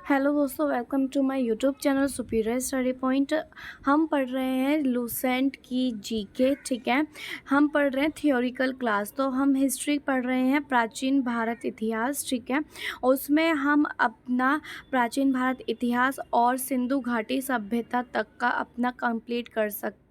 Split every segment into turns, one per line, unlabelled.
Hello दोस्तों, welcome to my YouTube channel superior study point. हम पढ़ रहे हैं लूसेंट की जीके। ठीक है, हम पढ़ रहे हैं थियोरिकल क्लास। तो हम हिस्ट्री पढ़ रहे हैं, प्राचीन भारत इतिहास। ठीक है, उसमें हम अपना प्राचीन भारत इतिहास और सिंधु घाटी सभ्यता तक का अपना कंप्लीट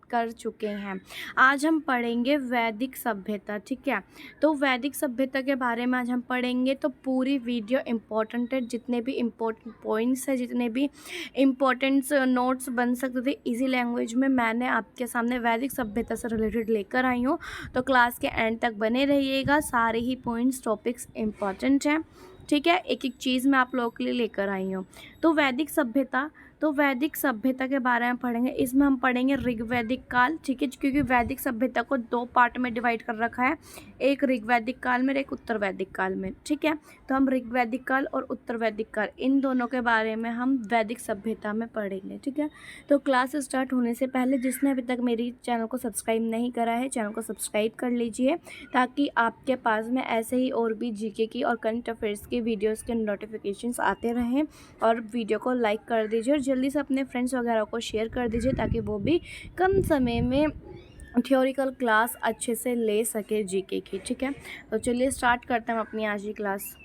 कर चुके हैं। आज हम पढ़ेंगे वैदिक सभ्यता। ठीक है, तो वैदिक सभ्यता के बारे में आज हम पढ़ेंगे। तो पूरी वीडियो इम्पोर्टेंट है, जितने भी इम्पोर्टेंट पॉइंट्स हैं, जितने भी इम्पोर्टेंट नोट्स बन सकते थे इजी लैंग्वेज में, मैंने आपके सामने वैदिक सभ्यता से रिलेटेड लेकर आई हूँ। तो क्लास के एंड तक बने रहिएगा, सारे ही पॉइंट्स टॉपिक्स इम्पॉर्टेंट हैं। ठीक है, एक एक चीज़ मैं आप लोगों के लिए लेकर आई हूँ। तो वैदिक सभ्यता के बारे में पढ़ेंगे। इसमें हम पढ़ेंगे ऋग्वैदिक काल। ठीक है, क्योंकि वैदिक सभ्यता को दो पार्ट में डिवाइड कर रखा है, एक ऋग्वैदिक काल में, एक उत्तर वैदिक काल में। ठीक है, तो हम ऋग्वैदिक काल और उत्तर वैदिक काल इन दोनों के बारे में हम वैदिक सभ्यता में पढ़ेंगे। ठीक है, तो क्लास स्टार्ट होने से पहले जिसने अभी तक मेरी चैनल को सब्सक्राइब नहीं करा है, चैनल को सब्सक्राइब कर लीजिए, ताकि आपके पास में ऐसे ही और भी जीके की और करंट अफेयर्स की वीडियोज़ के नोटिफिकेशंस आते रहें। और वीडियो को लाइक कर दीजिए और जल्दी से अपने फ्रेंड्स वगैरह को शेयर कर दीजिए, ताकि वो भी कम समय में थ्योरिकल क्लास अच्छे से ले सके जीके की। ठीक है, तो चलिए स्टार्ट करते हैं हम अपनी आज की क्लास।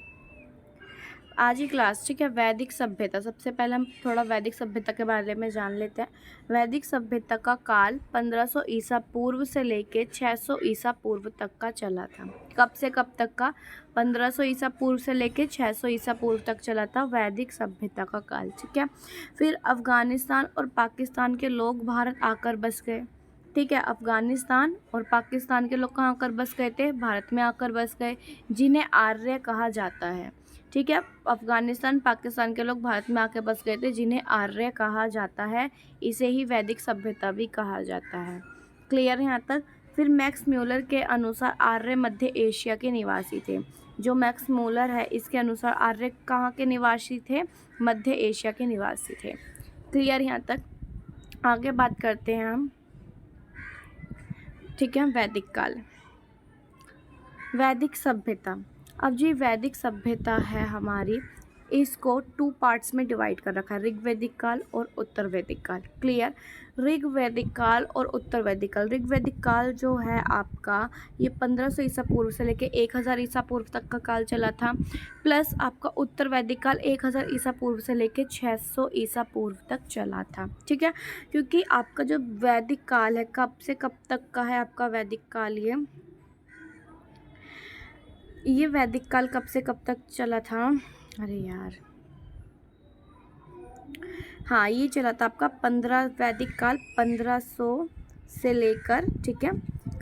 ठीक है, वैदिक सभ्यता। सबसे पहले हम थोड़ा वैदिक सभ्यता के बारे में जान लेते हैं। वैदिक सभ्यता का काल 1500 ईसा पूर्व से लेके 600 ईसा पूर्व तक का चला था। कब से कब तक का? 1500 ईसा पूर्व से लेके 600 ईसा पूर्व तक चला था वैदिक सभ्यता का काल। ठीक है, फिर अफगानिस्तान और पाकिस्तान के लोग भारत आकर बस गए। ठीक है, अफगानिस्तान और पाकिस्तान के लोग कहाँ आकर बस गए थे? भारत में आकर बस गए, जिन्हें आर्य कहा जाता है। ठीक है, अफगानिस्तान पाकिस्तान के लोग भारत में आके बस गए थे, जिन्हें आर्य कहा जाता है। इसे ही वैदिक सभ्यता भी कहा जाता है। क्लियर है यहाँ तक? फिर मैक्स म्यूलर के अनुसार आर्य मध्य एशिया के निवासी थे। जो मैक्स म्यूलर है, इसके अनुसार आर्य कहाँ के निवासी थे? मध्य एशिया के निवासी थे। क्लियर यहाँ तक? आगे बात करते हैं हम। ठीक है, वैदिक काल, वैदिक सभ्यता। अब जी वैदिक सभ्यता है हमारी, इसको टू पार्ट्स में डिवाइड कर रखा है, ऋग्वैदिक काल और उत्तर वैदिक काल। क्लियर? ऋग्वैदिक काल और उत्तर वैदिक काल। ऋग्वैदिक काल जो है आपका, ये 1500 ईसा पूर्व से लेके 1000 ईसा पूर्व तक का काल चला था, प्लस आपका उत्तर वैदिक काल 1000 ईसा पूर्व से लेके 600 ईसा पूर्व तक चला था। ठीक है, क्योंकि आपका जो वैदिक काल है, कब से कब तक का है आपका वैदिक काल? ये वैदिक काल कब से कब तक चला था? अरे यार, हाँ, ये चला था आपका वैदिक काल 1500 से लेकर, ठीक है,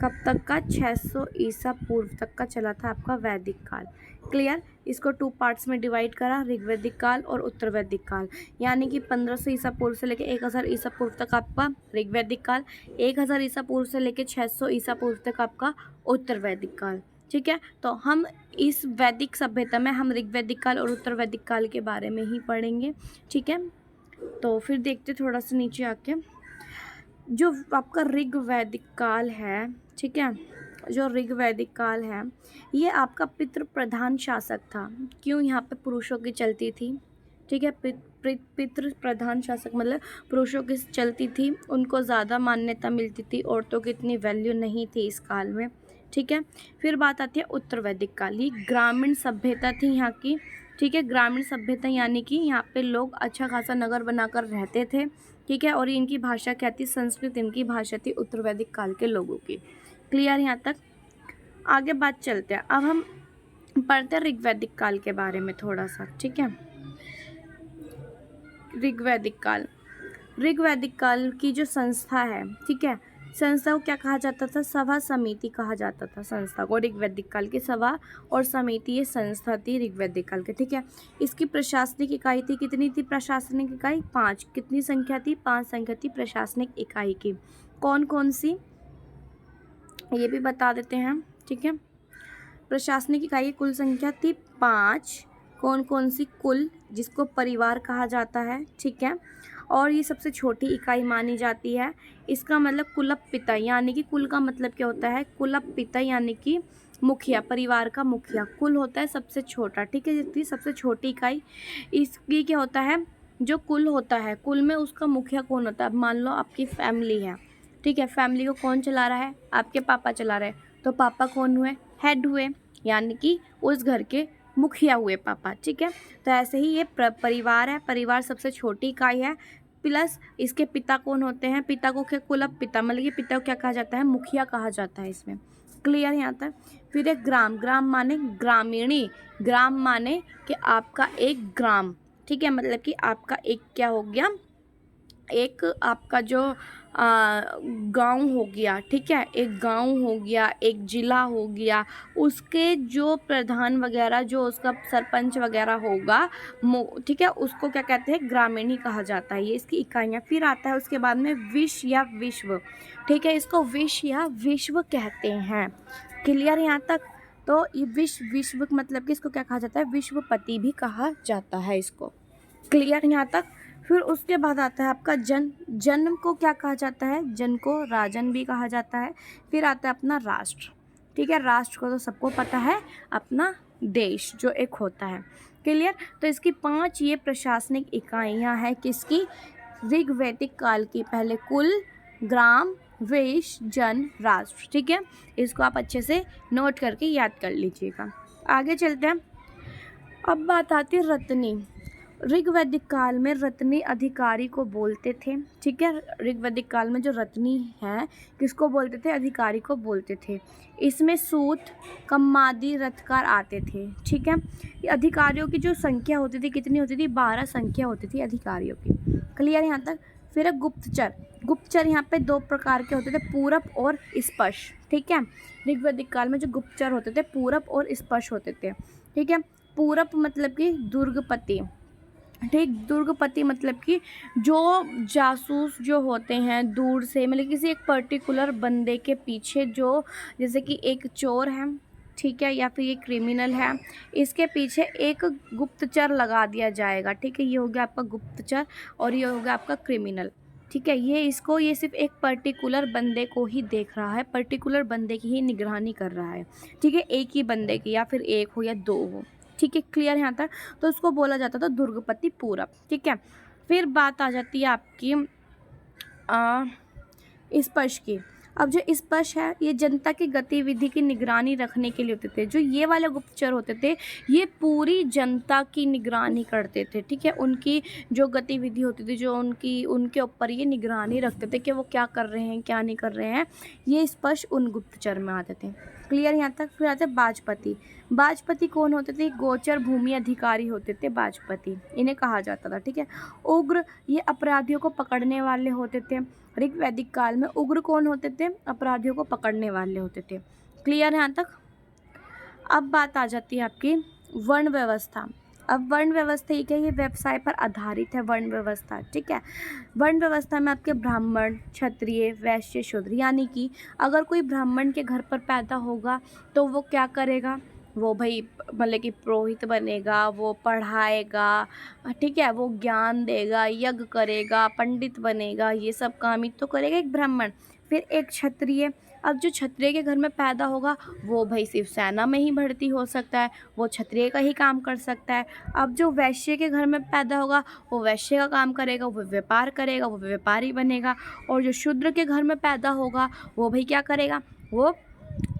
कब तक का? 600 ईसा पूर्व तक का चला था आपका वैदिक काल। क्लियर? इसको टू पार्ट्स में डिवाइड करा, ऋग्वैदिक काल और उत्तर वैदिक काल। यानी कि 1500 ईसा पूर्व से लेकर 1000 ईसा पूर्व तक आपका ऋग्वैदिक काल, 1000 ईसा पूर्व से लेकर 600 ईसा पूर्व तक आपका उत्तर वैदिक काल। ठीक है, तो हम इस वैदिक सभ्यता में हम ऋग्वैदिक काल और उत्तर वैदिक काल के बारे में ही पढ़ेंगे। ठीक है, तो फिर देखते थोड़ा सा नीचे आके, जो आपका ऋग्वैदिक काल है, ठीक है, जो ऋग्वैदिक काल है, ये आपका पितृ प्रधान शासक था। क्यों? यहाँ पे पुरुषों की चलती थी। ठीक है, पितृ प्रधान शासक मतलब पुरुषों की चलती थी, उनको ज़्यादा मान्यता मिलती थी, औरतों की इतनी वैल्यू नहीं थी इस काल में। ठीक है, फिर बात आती है उत्तर वैदिक काल। ये ग्रामीण सभ्यता थी यहाँ की। ठीक है, ग्रामीण सभ्यता यानी कि यहाँ पे लोग अच्छा खासा नगर बनाकर रहते थे। ठीक है, और इनकी भाषा क्या थी? संस्कृत इनकी भाषा थी उत्तर वैदिक काल के लोगों की। क्लियर यहाँ तक? आगे बात चलते हैं। अब हम पढ़ते हैं ऋग्वैदिक काल के बारे में थोड़ा सा। ठीक है, ऋग्वैदिक काल, ऋग्वैदिक काल की जो संस्था है, ठीक है, संस्था को क्या कहा जाता था? सभा समिति कहा जाता था संस्था को। ऋग्वैदिक काल की सभा और समिति ये संस्था थी ऋग्वैदिक काल के। ठीक है, इसकी प्रशासनिक इकाई थी, कितनी थी प्रशासनिक इकाई? 5। कितनी संख्या थी? 5 संख्या थी प्रशासनिक इकाई की। कौन कौन सी, ये भी बता देते हैं हम। ठीक है, प्रशासनिक इकाई की कुल संख्या थी 5। कौन कौन सी? कुल, जिसको परिवार कहा जाता है। ठीक है, और ये सबसे छोटी इकाई मानी जाती है। इसका मतलब कुलप पिता, यानी कि कुल का मतलब क्या होता है, कुलप पिता यानी कि मुखिया, परिवार का मुखिया। कुल होता है सबसे छोटा, ठीक है, जितनी सबसे छोटी इकाई। इसकी क्या होता है, जो कुल होता है, कुल में उसका मुखिया कौन होता है। अब मान लो आपकी फैमिली है, ठीक है, फैमिली को कौन चला रहा है, आपके पापा चला रहे हैं, तो पापा कौन हुए, हेड हुए, यानी कि उस घर के मुखिया हुए पापा, ठीक है। तो ऐसे ही ये परिवार है, परिवार सबसे छोटी इकाई है, प्लस इसके पिता कौन होते हैं, पिता को क्या, कुलप पिता, मतलब कि पिता को क्या कहा जाता है, मुखिया कहा जाता है इसमें। क्लियर यहाँ तक। फिर एक ग्राम, ग्राम माने ग्रामीणी, ग्राम माने कि आपका एक ग्राम, ठीक है, मतलब कि आपका एक क्या हो गया, एक आपका जो गांव हो गया, ठीक है, एक गांव हो गया, एक जिला हो गया, उसके जो प्रधान वगैरह, जो उसका सरपंच वगैरह होगा, ठीक है, उसको क्या कहते हैं, ग्रामीणी कहा जाता है। ये इसकी इकाइयाँ। फिर आता है उसके बाद में विश्व या विश्व, ठीक है, इसको विश्व या विश्व कहते हैं। क्लियर यहाँ तक। तो ये विश्व, विश्व मतलब कि इसको क्या कहा जाता है, विश्वपति भी कहा जाता है इसको। क्लियर यहाँ तक। फिर उसके बाद आता है आपका जन, जन्म को क्या कहा जाता है, जन को राजन भी कहा जाता है। फिर आता है अपना राष्ट्र, ठीक है, राष्ट्र को तो सबको पता है, अपना देश जो एक होता है। क्लियर। तो इसकी 5 ये प्रशासनिक इकाइयाँ हैं किसकी, ऋग्वैदिक काल की। पहले कुल, ग्राम, वेश, जन, राष्ट्र, ठीक है, इसको आप अच्छे से नोट करके याद कर लीजिएगा। आगे चलते हैं। अब बात आती है रत्नी। ऋग्वैदिक काल में रत्नी अधिकारी को बोलते थे, ठीक है, ऋग्वैदिक काल में जो रत्नी है किसको बोलते थे, अधिकारी को बोलते थे। इसमें सूत, कम्मादी, रथकार आते थे, ठीक है। ये अधिकारियों की जो संख्या होती थी कितनी होती थी, 12 संख्या होती थी अधिकारियों की। क्लियर यहाँ तक। फिर है गुप्तचर। गुप्तचर यहाँ पे 2 प्रकार के होते थे, पूरब और स्पर्श, ठीक है। ऋग्वैदिक काल में जो गुप्तचर होते थे पूरब और स्पर्श होते थे, ठीक है। पूरब मतलब कि दुर्गपति, ठीक, दुर्गपति मतलब कि जो जासूस जो होते हैं दूर से, मतलब किसी एक पर्टिकुलर बंदे के पीछे, जो जैसे कि एक चोर है, ठीक है, या फिर ये क्रिमिनल है, इसके पीछे एक गुप्तचर लगा दिया जाएगा, ठीक है, ये हो गया आपका गुप्तचर और ये हो गया आपका क्रिमिनल, ठीक है। ये सिर्फ एक पर्टिकुलर बंदे को ही देख रहा है, पर्टिकुलर बंदे की ही निगरानी कर रहा है, ठीक है, एक ही बंदे की, या फिर एक हो या 2 हो, ठीक है। क्लियर यहाँ तक। तो उसको बोला जाता था दुर्गपति पूरब, ठीक है। फिर बात आ जाती है आपकी स्पर्श की। अब जो स्पर्श है ये जनता की गतिविधि की निगरानी रखने के लिए होते थे। जो ये वाले गुप्तचर होते थे ये पूरी जनता की निगरानी करते थे, ठीक है, उनकी जो गतिविधि होती थी, जो उनके ऊपर ये निगरानी रखते थे कि वो क्या कर रहे हैं क्या नहीं कर रहे हैं, ये स्पर्श उन गुप्तचर में आते थे। क्लियर यहाँ तक। फिर आते बाजपति। बाजपति कौन होते थे, गोचर भूमि अधिकारी होते थे बाजपति, इन्हें कहा जाता था, ठीक है। उग्र, ये अपराधियों को पकड़ने वाले होते थे। ऋग्वैदिक काल में उग्र कौन होते थे, अपराधियों को पकड़ने वाले होते थे। क्लियर यहाँ तक। अब बात आ जाती है आपकी वर्ण व्यवस्था। अब वर्ण व्यवस्था ये क्या, ये व्यवसाय पर आधारित है वर्ण व्यवस्था, ठीक है। वर्ण व्यवस्था में आपके ब्राह्मण, क्षत्रिय, वैश्य, शूद्र, यानी कि अगर कोई ब्राह्मण के घर पर पैदा होगा तो वो क्या करेगा, वो भाई मतलब कि पुरोहित बनेगा, वो पढ़ाएगा, ठीक है, वो ज्ञान देगा, यज्ञ करेगा, पंडित बनेगा, ये सब काम ही तो करेगा एक ब्राह्मण। फिर एक क्षत्रिय। अब जो क्षत्रिय के घर में पैदा होगा वो भाई सिर्फ सेना में ही भर्ती हो सकता है, वो क्षत्रिय का ही काम कर सकता है। अब जो वैश्य के घर में पैदा होगा वो वैश्य का काम करेगा, वो व्यापार करेगा, वो व्यापारी बनेगा। और जो शूद्र के घर में पैदा होगा वो भाई क्या करेगा, वो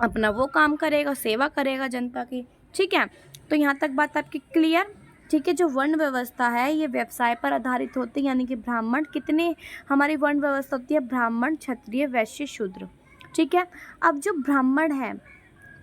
अपना वो काम करेगा, सेवा करेगा जनता की, ठीक है। तो यहाँ तक बात आपकी क्लियर, ठीक है। जो वर्ण व्यवस्था है ये व्यवसाय पर आधारित होती है, यानी कि ब्राह्मण, कितने हमारी वर्ण व्यवस्था होती है, ब्राह्मण, क्षत्रिय, वैश्य, शूद्र, ठीक है। अब जो ब्राह्मण है,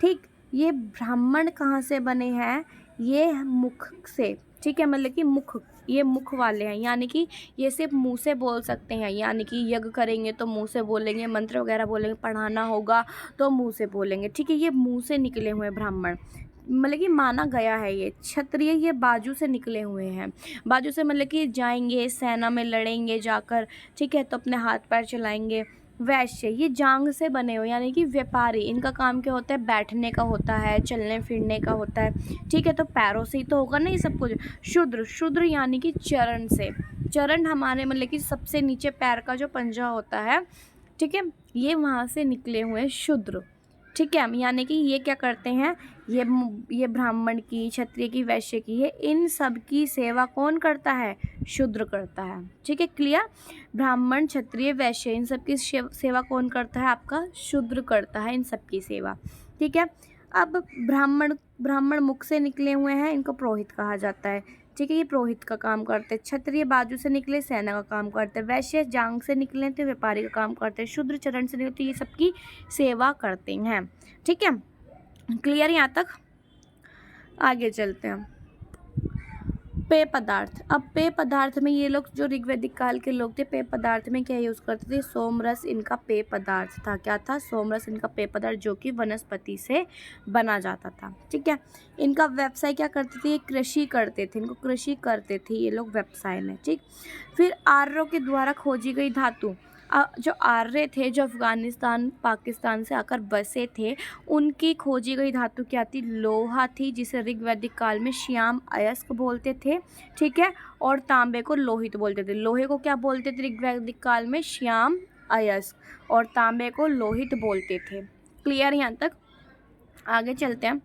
ठीक, ये ब्राह्मण कहाँ से बने हैं, ये मुख से, ठीक है, मतलब कि मुख, ये मुख वाले हैं, यानी कि ये सिर्फ मुंह से बोल सकते हैं, यानी कि यज्ञ करेंगे तो मुंह से बोलेंगे, मंत्र वगैरह बोलेंगे, पढ़ाना होगा तो मुंह से बोलेंगे, ठीक है, ये मुंह से निकले हुए ब्राह्मण, मतलब कि माना गया है। ये क्षत्रिय ये बाजू से निकले हुए हैं, बाजू से मतलब कि जाएंगे सेना में लड़ेंगे जाकर, ठीक है, तो अपने हाथ पैर चलाएंगे। वैश्य ये जांग से बने हुए, यानी कि व्यापारी, इनका काम क्या होता है, बैठने का होता है, चलने फिरने का होता है, ठीक है, तो पैरों से ही तो होगा ना ये सब कुछ। शूद्र, शूद्र यानी कि चरण से, चरण हमारे मतलब कि सबसे नीचे पैर का जो पंजा होता है, ठीक है, ये वहाँ से निकले हुए शूद्र, ठीक है। यानी कि ये क्या करते हैं, ये ब्राह्मण की, क्षत्रिय की, वैश्य की है, इन सब की सेवा कौन करता है, शूद्र करता है, ठीक है, क्लियर। ब्राह्मण, क्षत्रिय, वैश्य इन सब की सेवा कौन करता है, आपका शूद्र करता है इन सब की सेवा, ठीक है। अब ब्राह्मण मुख से निकले हुए हैं, इनको पुरोहित कहा जाता है, ठीक है, ये पुरोहित का काम करते हैं। क्षत्रिय बाजू से निकले, सेना का काम करते हैं। वैश्य जांग से निकले तो व्यापारी का काम करते हैं। शूद्र चरण से निकले तो ये सबकी सेवा करते हैं, ठीक है, क्लियर यहाँ तक। आगे चलते हैं, पेय पदार्थ। अब पेय पदार्थ में ये लोग जो ऋग्वैदिक काल के लोग थे, पेय पदार्थ में क्या यूज़ करते थे, सोमरस इनका पेय पदार्थ था। क्या था, सोमरस इनका पेय पदार्थ, जो कि वनस्पति से बना जाता था, ठीक है। इनका व्यवसाय क्या करते थे, ये कृषि करते थे, इनको कृषि करते थे ये लोग व्यवसाय में, ठीक। फिर आर्यों के द्वारा खोजी गई धातु, जो आर्य थे, जो अफगानिस्तान पाकिस्तान से आकर बसे थे, उनकी खोजी गई धातु क्या थी, लोहा थी, जिसे ऋग्वैदिक काल में श्याम अयस्क बोलते थे, ठीक है। और तांबे को लोहित बोलते थे। लोहे को क्या बोलते थे ऋग्वैदिक काल में, श्याम अयस्क, और तांबे को लोहित बोलते थे, क्लियर यहाँ तक। आगे चलते हैं,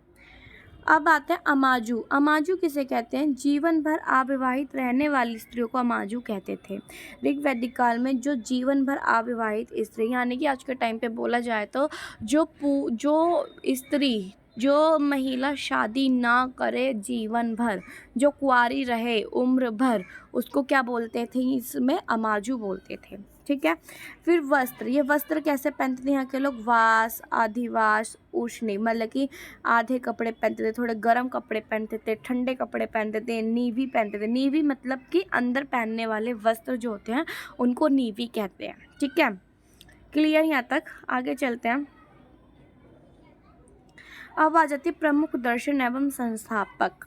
अब आता है अमाजू। अमाजू किसे कहते हैं, जीवन भर अविवाहित रहने वाली स्त्रियों को अमाजू कहते थे। ऋग्वैदिक काल में जो जीवन भर अविवाहित स्त्री, यानी कि आज के टाइम पे बोला जाए तो जो स्त्री, जो महिला शादी ना करे जीवन भर, जो कुंवारी रहे उम्र भर, उसको क्या बोलते थे, इसमें अमाजू बोलते थे, ठीक है। फिर वस्त्र, ये वस्त्र कैसे पहनते थे यहाँ के लोग, वास, आधिवास, उष्णी, मतलब कि आधे कपड़े पहनते थे, थोड़े गर्म कपड़े पहनते थे, ठंडे कपड़े पहनते थे, नीवी पहनते थे। नीवी मतलब कि अंदर पहनने वाले वस्त्र जो होते हैं उनको नीवी कहते हैं, ठीक है, क्लियर यहाँ तक। आगे चलते हैं, अब आ जाती है प्रमुख दर्शन एवं संस्थापक।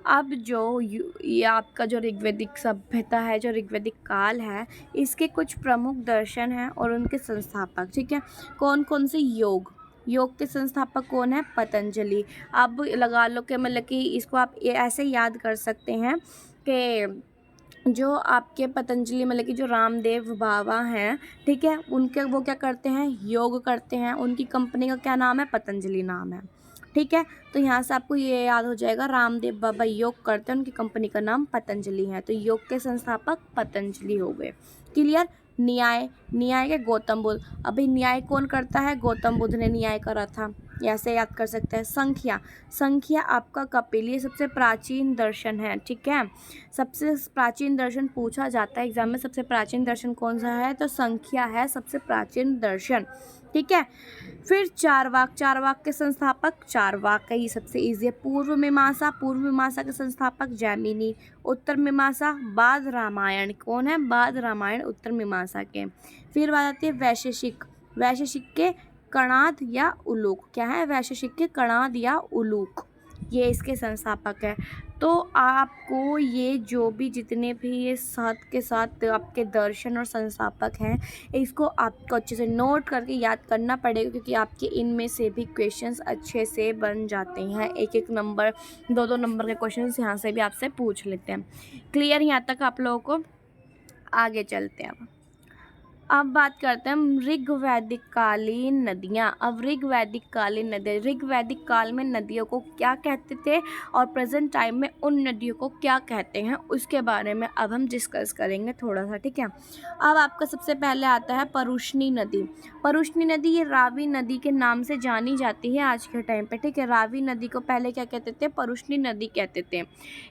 अब जो ये आपका जो ऋग्वैदिक सभ्यता है, जो ऋग्वैदिक काल है, इसके कुछ प्रमुख दर्शन हैं और उनके संस्थापक, ठीक है। कौन कौन से, योग के संस्थापक कौन है, पतंजलि। अब लगा लो कि मतलब कि इसको आप ऐसे याद कर सकते हैं कि जो आपके पतंजलि मतलब कि जो रामदेव बाबा हैं, ठीक है, उनके वो क्या करते हैं, योग करते हैं। उनकी कंपनी का क्या नाम है, पतंजलि नाम है, ठीक है। तो यहाँ से आपको ये याद हो जाएगा, रामदेव बाबा योग करते हैं, उनकी कंपनी का नाम पतंजलि है, तो योग के संस्थापक पतंजलि हो गए, क्लियर। न्याय के गौतम बुद्ध। अभी न्याय कौन करता है, गौतम बुद्ध ने न्याय करा था, ऐसे याद कर सकते हैं। संख्या आपका कपिल, ये सबसे प्राचीन दर्शन है, ठीक है। सबसे प्राचीन दर्शन पूछा जाता है एग्जाम में, सबसे प्राचीन दर्शन कौन सा है, तो संख्या है सबसे प्राचीन दर्शन, ठीक है। फिर चारवाक के संस्थापक, चारवाक का ये सबसे ईजी है। पूर्व मीमांसा के संस्थापक जैमिनी। उत्तर मीमांसा, बाद रामायण, कौन है, बाद रामायण उत्तर मीमांसा के। फिर बात आती है वैशेषिक के कणाद या उलूक, क्या है, वैशेषिक के कणाद या उलूक, ये इसके संस्थापक है। तो आपको ये जो भी जितने भी ये साथ के साथ आपके दर्शन और संस्थापक हैं, इसको आपको अच्छे से नोट करके याद करना पड़ेगा, क्योंकि आपके इनमें से भी क्वेश्चंस अच्छे से बन जाते हैं। एक नंबर, दो नंबर के क्वेश्चंस यहाँ से भी आपसे पूछ लेते हैं, क्लियर यहाँ तक आप लोगों को। आगे चलते हैं, अब बात करते हैं हम ऋग्वैदिक कालीन नदियाँ। अब ऋग्वैदिक कालीन नदियाँ, ऋग्वैदिक काल में नदियों को क्या कहते थे और प्रेजेंट टाइम में उन नदियों को क्या कहते हैं, उसके बारे में अब हम डिस्कस करेंगे थोड़ा सा, ठीक है। अब आपका सबसे पहले आता है परुष्णी नदी। परुष्णी नदी ये रावी नदी के नाम से जानी जाती है आज के टाइम पे, ठीक है। रावी नदी को पहले क्या कहते थे, परुष्णी नदी कहते थे।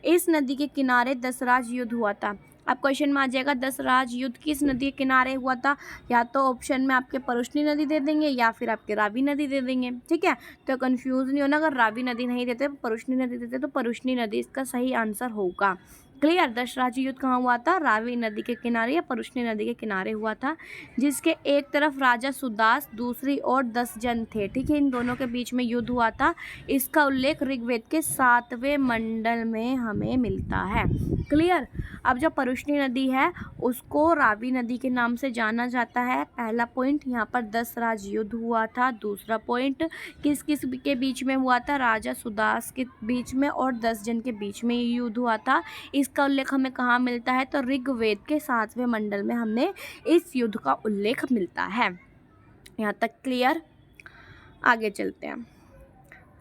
इस नदी के किनारे दसराज युद्ध हुआ था। अब क्वेश्चन में आ जाएगा दसराज युद्ध किस नदी के किनारे हुआ था, या तो ऑप्शन में आपके परुष्णी नदी दे देंगे या फिर आपके रावी नदी दे देंगे, ठीक है। तो कंफ्यूज नहीं होना, अगर रावी नदी नहीं देते, परुष्णी नदी देते तो परुष्णी नदी इसका सही आंसर होगा, क्लियर। दशराज युद्ध कहाँ हुआ था, रावी नदी के किनारे या परुष्णी नदी के किनारे हुआ था, जिसके एक तरफ राजा सुदास, दूसरी ओर 10 जन थे, ठीक है। इन दोनों के बीच में युद्ध हुआ था। इसका उल्लेख ऋग्वेद के 7वें मंडल में हमें मिलता है, क्लियर। अब जो परुष्णी नदी है उसको रावी नदी के नाम से जाना जाता है। पहला पॉइंट, यहाँ पर 10 राज युद्ध हुआ था। दूसरा पॉइंट, किस किस के बीच में हुआ था, राजा सुदास के बीच में और 10 जन के बीच में ये युद्ध हुआ था। इस इसका उल्लेख हमें कहाँ मिलता है, तो ऋग्वेद के 7वें मंडल में हमें इस युद्ध का उल्लेख मिलता है। यहाँ तक क्लियर। आगे चलते हैं।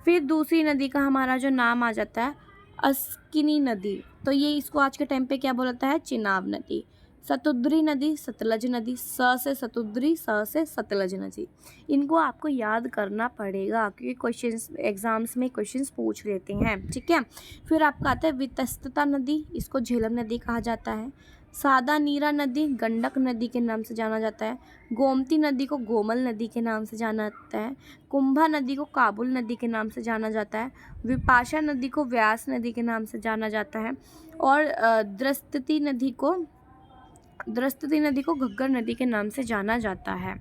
फिर दूसरी नदी का हमारा जो नाम आ जाता है अस्किनी नदी, तो ये इसको आज के टाइम पे क्या बोलता है, चिनाब नदी। सतुद्री नदी, सतलज नदी, स से सतुद्री, स से सतलज नदी। इनको आपको याद करना पड़ेगा क्योंकि क्वेश्चंस एग्जाम्स में क्वेश्चंस पूछ लेते हैं, ठीक है। फिर आपका आता है वितस्तता नदी, इसको झेलम नदी कहा जाता है। सादा नीरा नदी गंडक नदी के नाम से जाना जाता है। गोमती नदी को गोमल नदी के नाम से जाना जाता है। कुंभा नदी को काबुल नदी के नाम से जाना जाता है। विपाशा नदी को व्यास नदी के नाम से जाना जाता है। और द्रस्तती नदी को घग्गर नदी के नाम से जाना जाता है,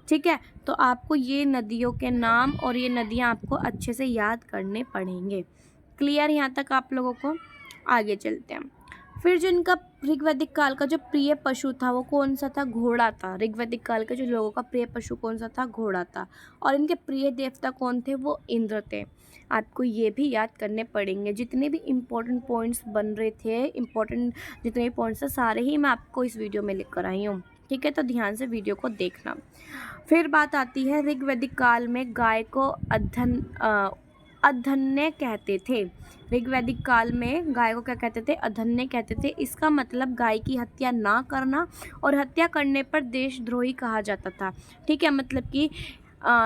ठीक है। तो आपको ये नदियों के नाम और ये नदियाँ आपको अच्छे से याद करने पड़ेंगे। क्लियर यहाँ तक आप लोगों को। आगे चलते हैं। फिर जो इनका ऋग्वैदिक काल का जो प्रिय पशु था वो कौन सा था, घोड़ा था। ऋग्वैदिक काल के जो लोगों का प्रिय पशु कौन सा था, घोड़ा था। और इनके प्रिय देवता कौन थे, वो इंद्र थे। आपको ये भी याद करने पड़ेंगे। जितने भी इम्पोर्टेंट पॉइंट्स बन रहे थे, इम्पोर्टेंट जितने भी पॉइंट्स थे सारे ही मैं आपको इस वीडियो में लिख कर आई हूँ, ठीक है। तो ध्यान से वीडियो को देखना। फिर बात आती है ऋग्वैदिक काल में गाय को अधन्य कहते थे। ऋग्वैदिक काल में गाय को क्या कहते थे, अधन्य कहते थे। इसका मतलब गाय की हत्या ना करना और हत्या करने पर देशद्रोही कहा जाता था, ठीक है। मतलब कि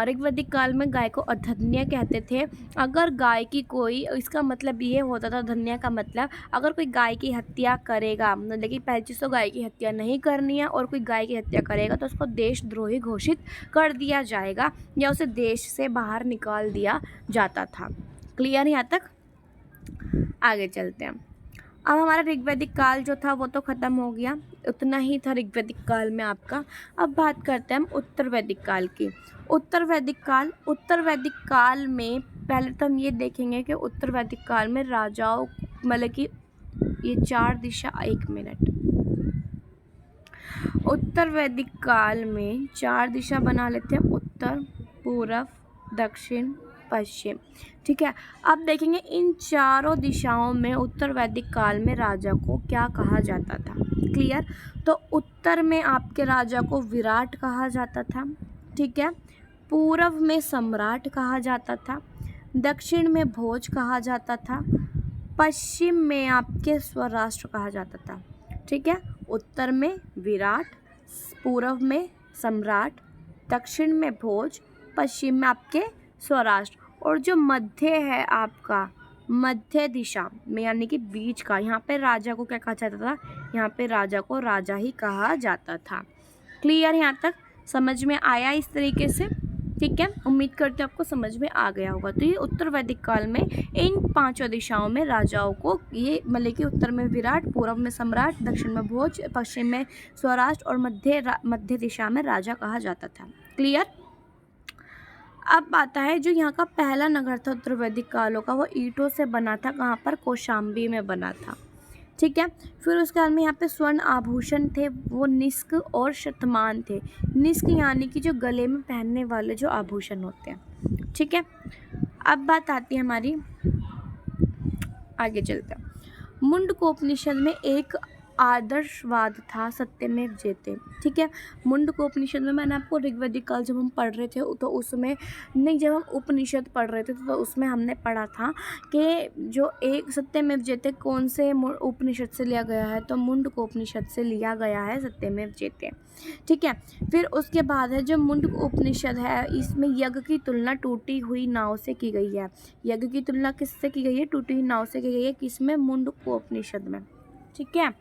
ऋग्वैदिक काल में गाय को अधन्य कहते थे। अगर गाय की कोई, इसका मतलब ये होता था, अधन्य का मतलब अगर कोई गाय की हत्या करेगा, लेकिन पहली चीज़ तो गाय की हत्या नहीं करनी है, और कोई गाय की हत्या करेगा तो उसको देशद्रोही घोषित कर दिया जाएगा या उसे देश से बाहर निकाल दिया जाता था। क्लियर यहाँ तक। आगे चलते हैं। अब हमारा ऋग्वैदिक काल जो था वो तो ख़त्म हो गया, उतना ही था ऋग्वैदिक काल में आपका। अब बात करते हैं हम उत्तर वैदिक काल की। उत्तर वैदिक काल में पहले तो हम ये देखेंगे कि उत्तर वैदिक काल में राजाओं, मतलब कि ये 4 दिशा, 1 मिनट, उत्तर वैदिक काल में 4 दिशा बना लेते हैं, उत्तर, पूर्व, दक्षिण, पश्चिम, ठीक है। अब देखेंगे इन चारों दिशाओं में उत्तर वैदिक काल में राजा को क्या कहा जाता था। क्लियर। तो उत्तर में आपके राजा को विराट कहा जाता था, ठीक है। पूर्व में सम्राट कहा जाता था। दक्षिण में भोज कहा जाता था। पश्चिम में आपके स्वराष्ट्र कहा जाता था, ठीक है। उत्तर में विराट, पूर्व में सम्राट, दक्षिण में भोज, पश्चिम में आपके स्वराष्ट्र, और जो मध्य है आपका मध्य दिशा में यानी कि बीच का, यहाँ पे राजा को क्या कहा जाता था, यहाँ पे राजा को राजा ही कहा जाता था। क्लियर यहाँ तक समझ में आया इस तरीके से, ठीक है। उम्मीद करते हैं आपको समझ में आ गया होगा। तो ये उत्तर वैदिक काल में इन 5 दिशाओं में राजाओं को, ये मतलब कि उत्तर में विराट, पूर्व में सम्राट, दक्षिण में भोज, पश्चिम में स्वराष्ट्र और मध्य दिशा में राजा कहा जाता था। क्लियर। अब आता है जो यहाँ का पहला नगर था उत्तर वैदिक कालों का, वो ईंटों से बना था। कहाँ पर, कौशाम्बी में बना था, ठीक है। फिर उसके बाद में यहाँ पे स्वर्ण आभूषण थे, वो निष्क और शतमान थे। निष्क यानी कि जो गले में पहनने वाले जो आभूषण होते हैं, ठीक है। अब बात आती है हमारी, आगे चलते हैं। मुंडकोपनिषद में एक आदर्शवाद था, सत्यमेव जयते, ठीक है। मुंडकोपनिषद में मैंने आपको ऋग्वैदिक काल जब हम पढ़ रहे थे तो उसमें नहीं, जब हम उपनिषद पढ़ रहे थे तो उसमें हमने पढ़ा था कि जो एक सत्यमेव जयते कौन से उपनिषद से लिया गया है, तो मुंडकोपनिषद से लिया गया है सत्यमेव जयते, ठीक है। फिर उसके बाद है जो मुंडकोपनिषद है, इसमें यज्ञ की तुलना टूटी हुई नाव से की गई है। यज्ञ की तुलना किससे की गई है, टूटी हुई नाव से की गई है। किसमें, मुंडकोपनिषद में, ठीक है।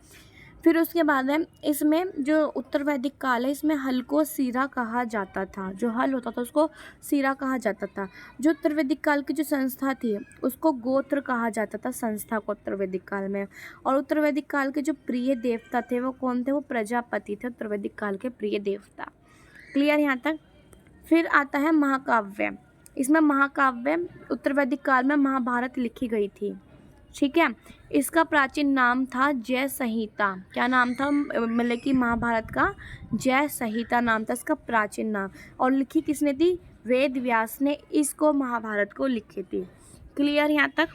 फिर उसके बाद है इसमें जो उत्तर वैदिक काल है, इसमें हल को सीरा कहा जाता था। जो हल होता था उसको सीरा कहा जाता था। जो उत्तर वैदिक काल की जो संस्था थी उसको गोत्र कहा जाता था, संस्था को उत्तर वैदिक काल में। और उत्तर वैदिक काल के जो प्रिय देवता थे वो कौन थे, वो प्रजापति थे, उत्तर वैदिक काल के प्रिय देवता। क्लियर यहाँ तक। फिर आता है महाकाव्य। इसमें महाकाव्य उत्तर वैदिक काल में महाभारत लिखी गई थी, ठीक है। इसका प्राचीन नाम था जय संहिता। क्या नाम था, मतलब कि महाभारत का जय संहिता नाम था इसका प्राचीन नाम। और लिखी किसने थी, वेद व्यास ने इसको महाभारत को लिखी थी। क्लियर यहाँ तक।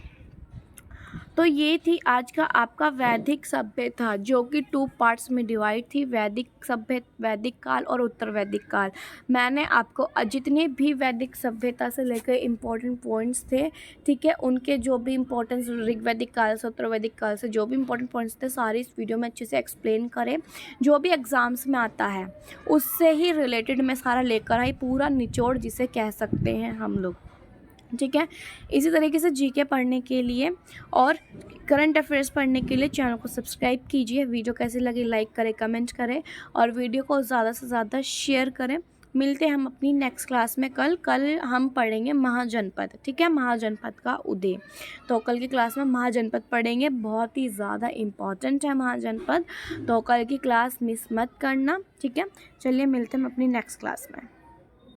तो ये थी आज का आपका वैदिक सभ्यता, जो कि 2 पार्ट्स में डिवाइड थी, वैदिक काल और उत्तर वैदिक काल। मैंने आपको जितने भी वैदिक सभ्यता से लेकर इम्पोर्टेंट पॉइंट्स थे, ठीक है, उनके जो भी इम्पोर्टेंस ऋग्वैदिक काल से उत्तर वैदिक काल से जो भी इम्पोर्टेंट पॉइंट्स थे, सारे इस वीडियो में अच्छे से एक्सप्लेन करे। जो भी एग्ज़ाम्स में आता है उससे ही रिलेटेड मैं सारा लेकर आई, पूरा निचोड़ जिसे कह सकते हैं हम लोग, ठीक है। इसी तरीके से जीके पढ़ने के लिए और करंट अफेयर्स पढ़ने के लिए चैनल को सब्सक्राइब कीजिए। वीडियो कैसी लगी लाइक करें, कमेंट करें और वीडियो को ज़्यादा से ज़्यादा शेयर करें। मिलते हैं हम अपनी नेक्स्ट क्लास में कल हम पढ़ेंगे महाजनपद, ठीक है, महाजनपद का उदय। तो कल की क्लास में महाजनपद पढ़ेंगे, बहुत ही ज़्यादा इम्पॉर्टेंट है महाजनपद। तो कल की क्लास मिस मत करना, ठीक है। चलिए मिलते हैं हम अपनी नेक्स्ट क्लास में।